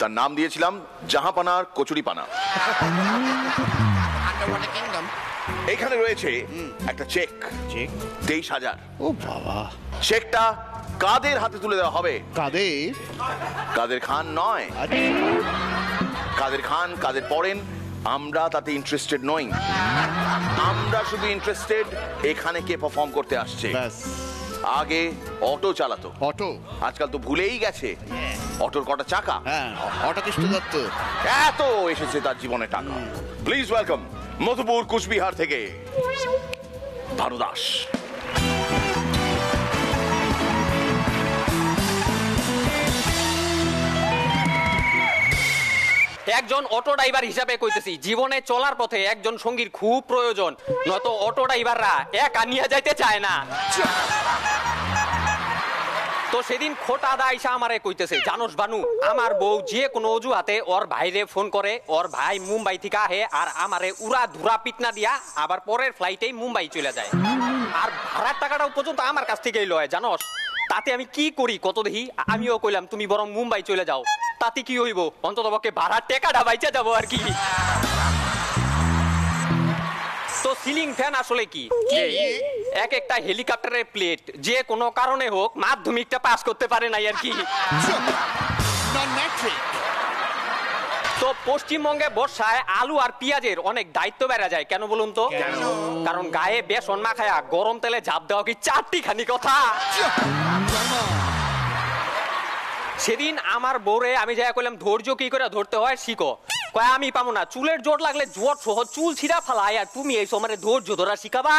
Speaker 1: তার নাম দিয়েছিলাম জাহাপানার কচুরিপানা। এইখানে রয়েছে একটা চেক, 23,000।
Speaker 7: ও বাবা,
Speaker 1: চেকটা কাদের হাতে তুলে দেওয়া হবে?
Speaker 7: কাদের?
Speaker 1: কাদের খান নয়, কাদের খান কাদের পড়েন আমরা তাতে ইন্টারেস্টেড নই। আমরা শুধু ইন্টারেস্টেড এখানে কে পারফর্ম করতে আসছে। আগে অটো চালাতো,
Speaker 7: অটো
Speaker 1: আজকাল তো ভুলেই গেছে অটোর কটা চাকা।
Speaker 7: হ্যাঁ, অটো কৃষ্ণ দত্ত
Speaker 1: এত এসেছে তার জীবনে টাকা। প্লিজ ওয়েলকাম মধুপুর কুচবিহার থেকে ভানু দাস।
Speaker 12: একজন অটো ড্রাইভার হিসাবে কইতেছি, জীবনে চলার পথে একজন সঙ্গীর খুব প্রয়োজন, নয়তো অটো ড্রাইভাররা একা নিয়ে যাইতে চায় না। তো সেদিন খোটা দা আইসা আমারে কইতেছে, জানোস বানু, আমার বউ যে কোনো অজুহাতে ওর ভাইরে ফোন করে, ওর ভাই মুম্বাই থেকে আহে আর আমারে উড়া ধুরা পিটনা দিয়া আবার পরের ফ্লাইটেই মুম্বাই চলে যায়, আর ভাড়ার টাকাটাও পর্যন্ত আমার কাছ থেকেই লয়। জানোস তাতে আমি কি করি কত দেখি? আমিও কইলাম তুমি বরং মুম্বাই চলে যাও, তাতে কি হইব, অন্তত পক্ষে ভাড়ার টাকাটা বাইচা যাবো আর কি। তো সিলিং ফ্যান আসলে কি? এক একটা হেলিকপ্টারের প্লেট, যে কোনো কারণে হোক মাধ্যমিকটা পাস করতে পারে নাই আর কি। তো পশ্চিমবঙ্গে বর্ষায় আলু আর পেঁয়াজের অনেক দায়িত্ব বেড়ে যায়, কেন বলুন তো? কারণ গায়ে বেসন মাখায়া গরম তেলে ঝাঁপ দেওয়া কি চারটি খানি কথা। সেদিন আমার বউরে আমি যাই কইলাম ধৈর্য কি করে ধরতে হয় শিখো। কয় আমি পাবো না, চুলের জোর লাগলে জোর সহ চুল ছিঁড়া ফেলায়, আর তুমি এই সময় ধৈর্য ধরা শিখাবা?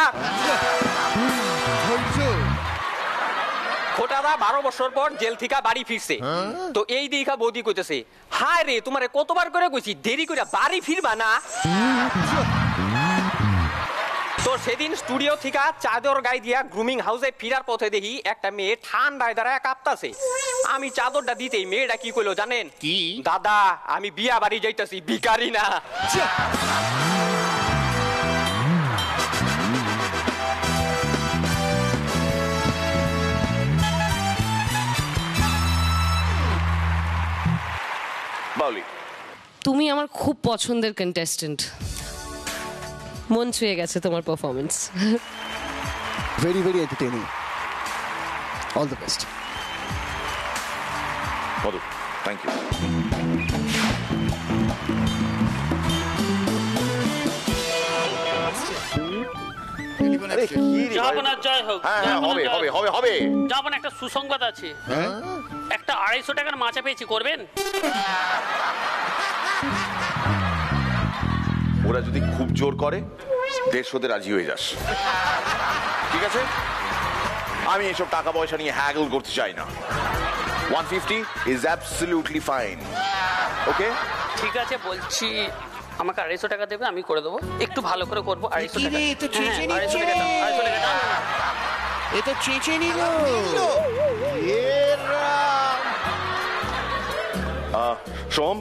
Speaker 12: খোটাদা 12 বছর পর জেল থেকে বাড়ি ফিরছে, তো এই দেখা বৌদি কইতেছে, হায় রে তোমারে কতবার করে কইছি দেরি করে বাড়ি ফিরবা না। তো সেদিন স্টুডিও থেকে চাদর গায়ে দিয়া গ্রুমিং হাউসে ফিরার পথে দেখি একটা মেয়ে ঠান্ডায় দাঁড়ায় কাঁপতাছে। আমি চাদরটা দিতেই মেয়েটা কি কইলো জানেন? কি? দাদা আমি বিয়া বাড়ি যাইতাছি, ভিখারি না।
Speaker 1: বাউলি,
Speaker 4: তুমি আমার খুব পছন্দের কন্টেস্টেন্ট, মন ছুঁয়ে গেছে তোমার performance.
Speaker 5: Very very entertaining, all the best.
Speaker 1: Madhu, thank you.
Speaker 10: জাহাপনার জয় হোক।
Speaker 1: হ্যাঁ হবে হবে হবে হবে।
Speaker 10: জাহাপনা একটা সুসংবাদ আছে, একটা 250 টাকার মাচা পেয়েছি, করবেন?
Speaker 1: ওরা যদি খুব জোর করে 150 রাজি হয়ে যাস, ঠিক আছে? আমি এসব টাকা পয়সা নিয়ে হ্যাগল করতে চাই না। 150 ইজ অ্যাবসলিউটলি ফাইন। ওকে
Speaker 10: ঠিক আছে, বলছি আমাকে 250 টাকা দেবে, আমি করে দেবো, একটু ভালো করে করবো। 250 টাকা, 250 টাকা দাও, 250 টাকা দাও।
Speaker 7: এটা চেঁচে নিল।
Speaker 1: সোম,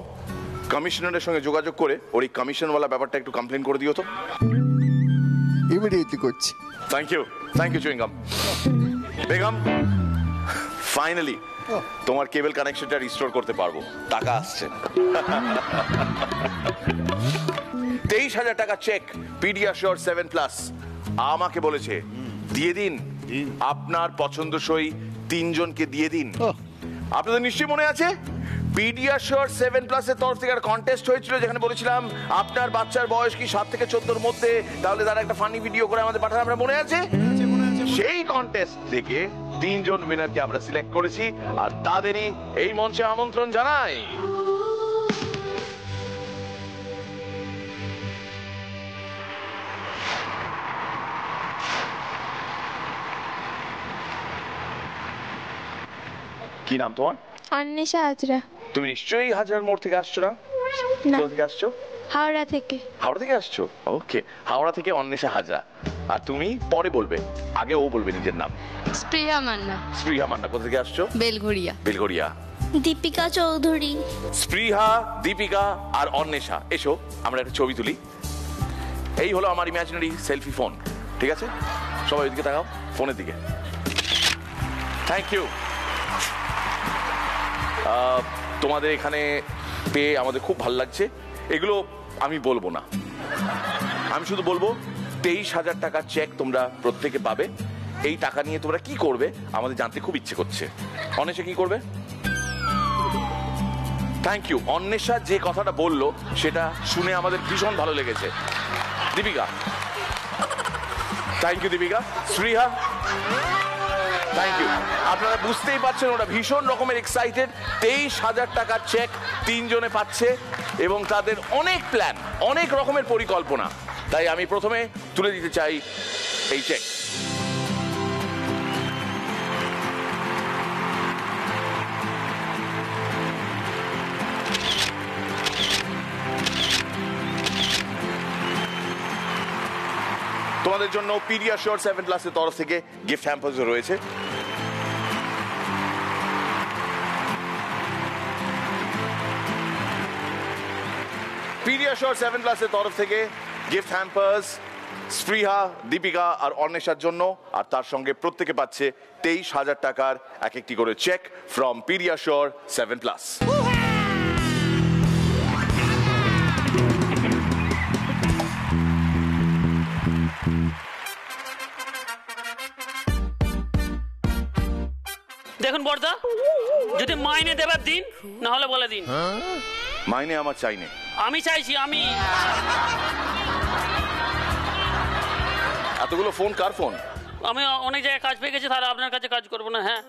Speaker 1: কমিশনারের সঙ্গে যোগাযোগ করে ওর এই কমিশনওয়ালা ব্যাপারটা একটু কমপ্লেন করে দিও তো।
Speaker 5: ইমিডিয়েটলি করছি।
Speaker 1: Thank you chewing gum. বেগম, ফাইনালি তোমার কেবল কানেকশনটা রিস্টোর করতে পারবো, টাকা আসছে। 23,000 টাকা চেক পিডিয়াশিওর 7+ আমাকে বলেছে দিয়ে দিন, আপনার পছন্দসই 3 জনকে দিয়ে দিন। আপনাদের নিশ্চয়ই মনে আছে পিডিয়াশিওর 7+ এর তরফ থেকে একটা কন্টেস্ট হয়েছিল, যেখানে বলেছিলাম আপনার বাচ্চার বয়স কি 7 থেকে 14-র মধ্যে, তাহলে তারা একটা ফানি ভিডিও করে আমাদের পাঠান। আমরা মনে আছে? সেই কন্টেস্ট থেকে 3 জন উইনারকে আমরা সিলেক্ট করেছি, আর তাদেরই এই মঞ্চে আমন্ত্রণ জানাই। কি নাম তোমার?
Speaker 13: অন্বেষা হাজরা।
Speaker 1: তুমি নিশ্চয়ই হাজার মোড় থেকে আসছো না? কোথা থেকে আসছো?
Speaker 13: হাওড়া থেকে।
Speaker 1: হাওড়া থেকে আসছো? ওকে, হাওড়া থেকে অন্বেষা হাজরা। আর তুমি পরে বলবে, আগে ও বলবে নিজের নাম।
Speaker 13: স্প্রিয়া মান্না।
Speaker 1: স্প্রিয়া মান্না। কোথা থেকে আসছো?
Speaker 13: বেলঘড়িয়া।
Speaker 1: বেলঘড়িয়া।
Speaker 13: দীপিকা চৌধুরী।
Speaker 1: স্পৃহা, দীপিকা আর অন্বেষা, এসো আমরা একটা ছবি তুলি। এই হলো আমার ইমাজিনারি সেলফি ফোন, ঠিক আছে? সবাই ওইদিকে তাকাও, ফোনের দিকে। Thank you. তোমাদের এখানে পেয়ে আমাদের খুব ভালো লাগছে। এগুলো আমি বলবো না, আমি শুধু বলবো 23,000 টাকার চেক তোমরা প্রত্যেকে পাবে। এই টাকা নিয়ে তোমরা কি করবে আমাদের জানতে খুব ইচ্ছে করছে। অন্বেষা কি করবে? Thank you. অন্বেষা যে কথাটা বললো সেটা শুনে আমাদের ভীষণ ভালো লেগেছে। Deepika, thank you Deepika. Spriha, thank you. আপনারা বুঝতেই পারছেন ওরা ভীষণ রকমের এক্সাইটেড। 23,000 টাকার চেক 3 জনে পাচ্ছে এবং তাদের অনেক প্ল্যান, অনেক রকমের পরিকল্পনা। তাই আমি প্রথমে তুলে দিতে চাই এই চেক। তোমাদের জন্য পিডিয়াশিওর 7+ এর তরফ থেকে গিফট হ্যাম্পারস রয়েছে। পিডিয়াশোর 7+ এর তরফ থেকে গিফট হ্যাম্পার্স স্পৃহা, দীপিকা আর অন্বেষার জন্য, আর তার সঙ্গে প্রত্যেকে পাচ্ছে 23,000 টাকার এক একটি করে চেক ফ্রম পিডিয়াশোর 7+।
Speaker 10: দেখুন বর্দা, যদি মাইনে দেবার দিন, না হলে বলে দিন।
Speaker 1: মাইনে আমার চাই না।
Speaker 10: আমি চাইছি, আমি।
Speaker 1: এতগুলো ফোন কার ফোন?
Speaker 10: আমি অনেক জায়গায় কাজ পেয়ে গেছি, তাহলে আপনার কাছে কাজ করবো না? হ্যাঁ।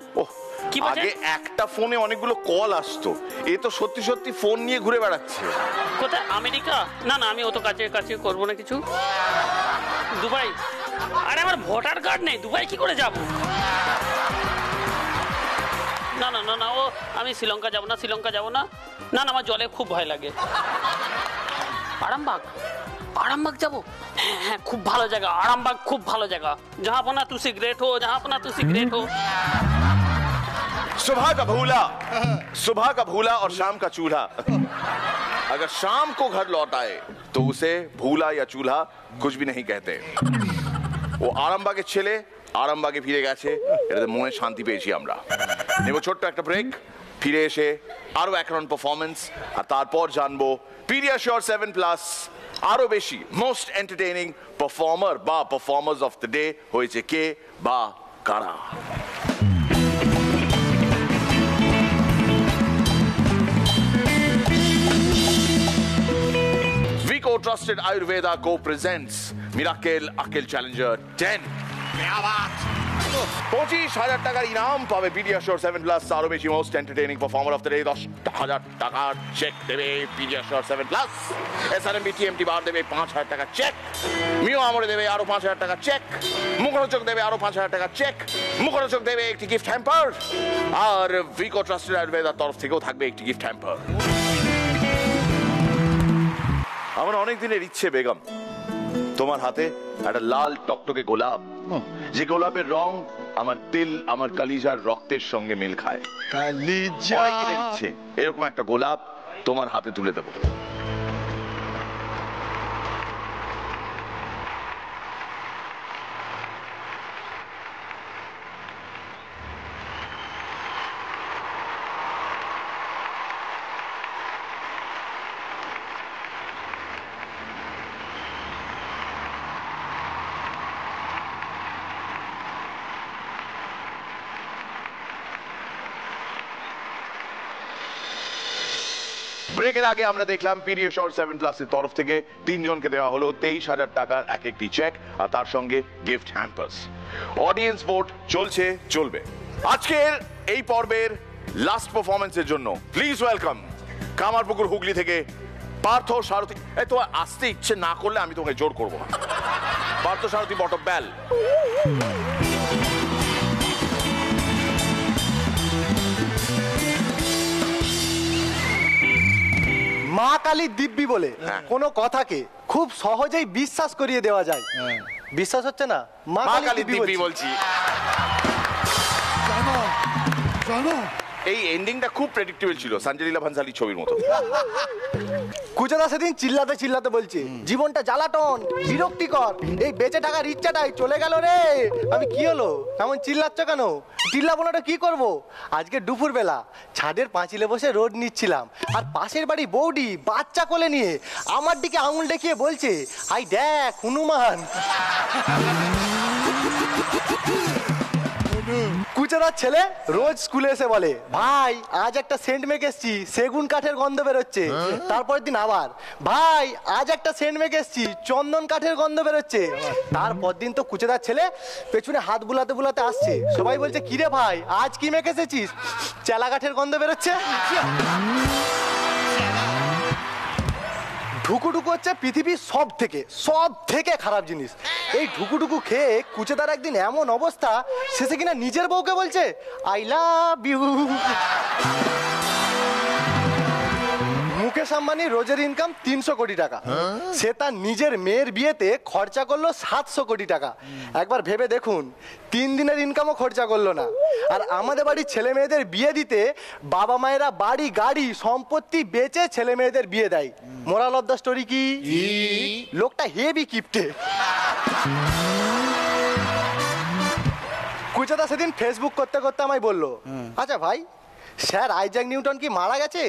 Speaker 1: কি আগে একটা ফোনে অনেকগুলো কল আসতো, এ তো সত্যি সত্যি ফোন নিয়ে ঘুরে বেড়াচ্ছে।
Speaker 10: কোথায়? আমেরিকা? না না, আমি অত কাছে কাছে করবো না কিছু। দুবাই? আরে আমার ভোটার কার্ড নেই, দুবাই কি করে যাব? না না না না, ও আমি শ্রীলঙ্কা যাবো না, শ্রীলঙ্কা যাবো না। না না, আমার জলে খুব ভয় লাগে। আরামবাগ? আরামবাগ যাবো? হ্যাঁ হ্যাঁ, খুব ভালো জায়গা আরামবাগ, খুব ভালো জায়গা। जहाँ पना तू सिगरेट हो, जहाँ पना तू सिगरेट हो।
Speaker 1: सुबह का भूला और शाम का चूल्हा। अगर शाम को घर लौट आए तो उसे भूला या चूल्हा कुछ भी नहीं कहते। ও আরামবাগের ছেলে আরামবাগে ফিরে গেছে, এটাতে মনে শান্তি পেয়েছি আমরা। নেব ছোট্ট একটা ব্রেক, ফিরে এসে আরো এক রাউন্ড পারফরমেন্স, আর তারপর জানবো পিডিয়াশোর 7+ আরো বেশি মোস্ট এন্টারটেইনিং পারফর্মার বা পারফর্মার্স অফ দ্য ডে হয়েছে কে বা কারা। Vico Trusted Ayurveda Co presents Miracle Akil Challenger 10। 25,000 টাকার ইনাম পাবে পিডিয়াশোর 7+, আরো বেশি most entertaining performer of the day 10,000 টাকার চেক দেবে পিডিয়াশোর 7+। এসআরএমবি টিএমটি বার দেবে 5,000 টাকা চেক। মিও আমরে দেবে আরো 5,000 টাকা চেক। মুখরোচক দেবে আরো 5,000 টাকা চেক। মুখরোচক দেবে একটি গিফট হ্যাম্পার, আর ভিকো ট্রাস্টেড আয়ুর্বেদার তরফ থেকেও থাকবে একটি গিফট হ্যাম্পার। আমার অনেক দিনের ইচ্ছে বেগম, তোমার হাতে একটা লাল টকটকে গোলাপ, যে গোলাপের রং আমার দিল, আমার কলিজার রক্তের সঙ্গে মিল খায়। কলিজা ইচ্ছে এরকম একটা গোলাপ তোমার হাতে তুলে দেবো। ব্রেকের আগে আমরা দেখলাম পিডিয়াশোর 7+ এর তরফ থেকে 3 জনকে দেওয়া হলো 23,000 টাকার এক একটি চেক, আর তার সঙ্গে গিফট হ্যাম্পার্স। অডিয়েন্স ভোট চলছে, চলবে। আজকের এই পর্বের লাস্ট পারফরমেন্সের জন্য প্লিজ ওয়েলকাম কামারপুকুর হুগলি থেকে পার্থ সারথী। এই তো আসতে ইচ্ছে না করলে আমি তোমাকে জোর করবো না। পার্থ সারথী বটম ব্যাল।
Speaker 14: মা কালী দিব্যি বলে কোনো কথাকে খুব সহজেই বিশ্বাস করিয়ে দেওয়া যায়। বিশ্বাস হচ্ছে না? মা কালী দিব্যি বলছি।
Speaker 1: এই এন্ডিংটা খুব প্রেডিক্টেবল ছিল, সঞ্জয় লীলা ভানসালী ছবির মতো।
Speaker 14: কুচদা সেদিন চিল্লাতে চিল্লাতে বলছে জীবনটা জ্বালাটন, বিরক্তিকর, এই বেঁচে থাকার ইচ্ছাটাই চলে গেল রে। আমি কি হলো এমন চিল্লাচ্ছ কেন? চিল্লাবো না কি করবো? আজকে দুপুর বেলা ছাদের পাঁচিলে বসে রোদ নিচ্ছিলাম, আর পাশের বাড়ি বৌদি বাচ্চা কোলে নিয়ে আমার দিকে আঙুল দেখিয়ে বলছে, আই দেখ হনুমান। কুচেদার ছেলে রোজ স্কুলে এসে বলে, ভাই আজ একটা সেন্ট মেকে এসছি, সেগুন কাঠের গন্ধ বেরোচ্ছে। তারপরের দিন আবার, ভাই আজ একটা সেন্ট মেকে এসছি, চন্দন কাঠের গন্ধ বেরোচ্ছে। তারপর দিন তো কুচেদার ছেলে পেছনে হাত বুলাতে বুলাতে আসছে, সবাই বলছে, কিরে ভাই আজ কি মেকে এসেছিস? চেলা কাঠের গন্ধ বেরোচ্ছে। ঢুকুঢুকু হচ্ছে পৃথিবীর সব থেকে খারাপ জিনিস। এই ঢুকুঢুকু খেয়ে কুচেদার একদিন এমন অবস্থা, শেষে কিনা নিজের বউকে বলছে, আই লাভ ইউ। মুখের মুকেশ আম্বানি রোজের ইনকাম 300 কোটি টাকা, সে তার নিজের মেয়ের বিয়েতে খরচা করলো 700 কোটি টাকা। একবার ভেবে দেখুন, 3 দিনের ইনকামও খরচা করলো না। আর আমাদের বাড়ির ছেলে মেয়েদের বিয়ে দিতে বাবা মায়েরা বাড়ি গাড়ি সম্পত্তি বেচে ছেলে মেয়েদের বিয়ে দেয়। মোরাল অফ দ্য স্টোরি কি? লোকটা হেভি কিপটে। কুচাদা সেদিন ফেসবুক করতে করতে আমায় বললো, আচ্ছা ভাই, স্যার আইজ্যাক নিউটন কি মারা গেছে?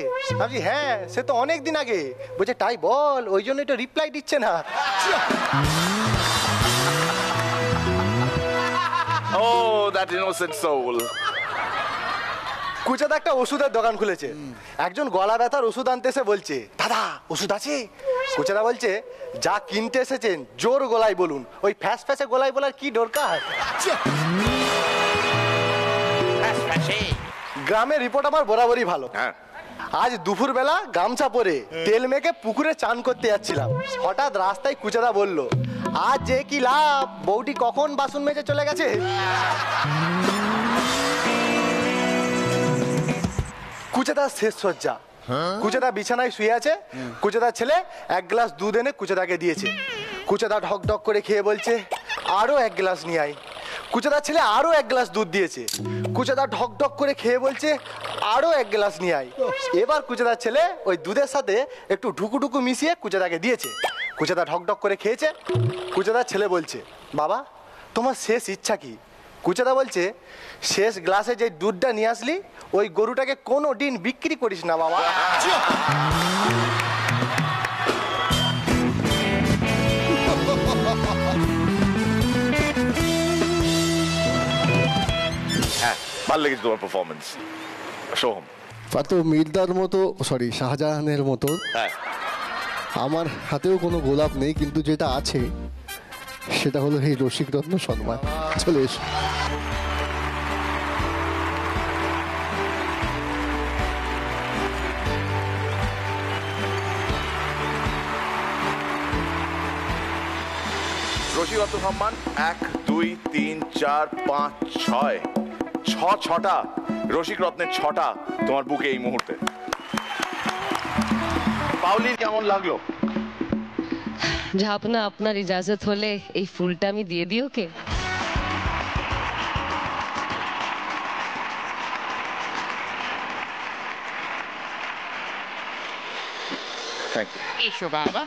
Speaker 14: আমি হ্যাঁ, সে তো অনেক দিন আগে। বলছে তাই বল, ওই জন্যই তো রিপ্লাই দিচ্ছে না।
Speaker 1: Oh, that innocent soul.
Speaker 14: কুচাদা একটা ওষুধের দোকান খুলেছে। একজন গলা ব্যথার ওষুধ আনতে এসে বলছে, দাদা ওষুধ আছে? কুচাদা বলছে, যা কিনতে এসেছেন জোর গলায় বলুন, ওই ফ্যাস ফ্যাসে গলায় বলার কি দরকার? গ্রামের রিপোর্ট আমার বরাবরই ভালো। আজ দুপুরবেলা গামছা পরে তেল মেখে পুকুরে চান করতে যাচ্ছিলাম। হঠাৎ রাস্তায় কুচাদা বলল, আজ যে কি লাভ, বউটি কখন বাসন মেজে চলে গেছে। কুচাদা শেষ সজ্জা। কুচাদা বিছানায় শুয়ে আছে। কুচাদার ছেলে 1 গ্লাস দুধ এনে কুচাদাকে দিয়েছে। কুচাদা ঢক ঢক করে খেয়ে বলছে, আরো 1 গ্লাস নিয়ে আয়। কুচাদার ছেলে আরো 1 গ্লাস দুধ দিয়েছে। কুচাদা ঢক ঢক করে খেয়ে বলছে, আরো 1 গ্লাস নিয়ে আয়। এবার কুচাদার ছেলে ওই দুধের সাথে একটু ঢুকুঢুকু মিশিয়ে কুচাদাকে দিয়েছে। কুচাদা ঢক ঢক করে খেয়েছে। কুচাদার ছেলে বলছে, বাবা তোমার শেষ ইচ্ছা কি? কুচাদা বলছে, শেষ গ্লাসে যে দুধটা নিয়ে আসলি, ওই গরুটাকে কোনো দিন বিক্রি করিস না বাবা।
Speaker 1: হ্যাঁ, ভালো লেগেছে তোমার পারফরমেন্স সোহম।
Speaker 5: তো মির্দার মতো, সরি শাহজাহানের মতো আমার হাতেও কোনো গোলাপ নেই, কিন্তু যেটা আছে সেটা হলো এই রসিকরত্ন সম্মান। চলে এসো।
Speaker 1: রসিকরত্ন সম্মান 1 2 3 4 5 6 6টা রসিকরত্নের 6টা তোমার বুকে এই মুহূর্তে। পাউলির কেমন লাগলো?
Speaker 4: ঝাপনা, আপনার ইজাজত হলে এই ফুলটা আমি দিয়ে দিই ওকে।
Speaker 1: Thank you.
Speaker 7: এসো বাবা।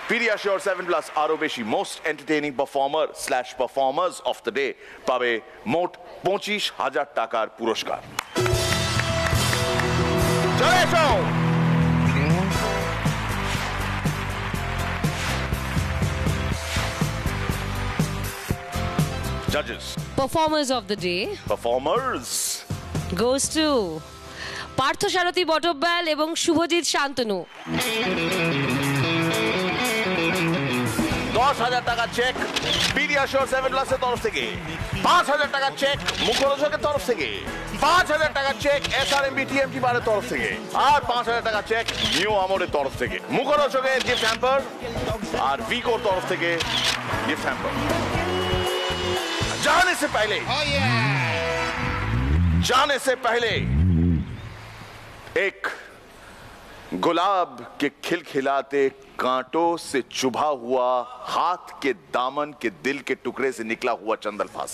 Speaker 1: Pediasure 7+ আরো বেশি most entertaining performer / performers of the day পাবে মোট 25,000 টাকার পুরস্কার। চলে এসো। Judges.
Speaker 4: Performers of the day
Speaker 1: Performers
Speaker 4: goes to Partha সারথী বটব্যাল এবং শুভজিৎ শান্তনু।
Speaker 1: 10,000 টাকা চেক পিডিয়াশিওর 7+ এর তরফ থেকে, 5,000 টাকা চেক মুখরোচকের তরফ থেকে, 5,000 টাকা চেক এসআরএমবি টিএমটি বারের তরফ থেকে, আর 5,000 টাকা চেক নিউ আমরের তরফ থেকে। মুখরোচকের গিফট হ্যাম্পার আর ভিকোর তরফ থেকে গিফট হ্যাম্পার। जाने से पहले एक गुलाब के खिलखिलाते कांटों से चुभा हुआ हाथ के दामन के दिल के टुकड़े से निकला हुआ चंदनफास।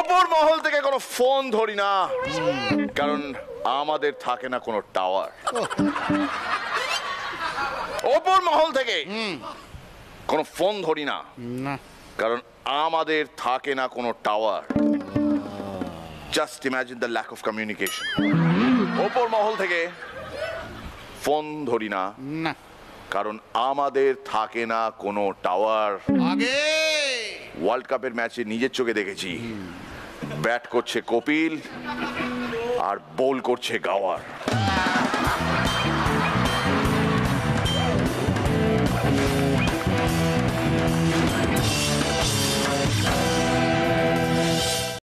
Speaker 1: ওপর মহল থেকে কোনো ফোন ধরি না, কারণ আমাদের থাকে না কোনো টাওয়ার। ওপর মহল থেকে কোনো ফোন ধরি না, কারণ আমাদের থাকে না কোনো tower. Just imagine the lack of communication. ওপর মহল থেকে ফোন ধরি না, কারণ আমাদের থাকে না কোনো টাওয়ার। ওয়ার্ল্ড কাপের ম্যাচে নিজের চোখে দেখেছি, ব্যাট করছে কপিল আর বোল করছে গাওয়ার।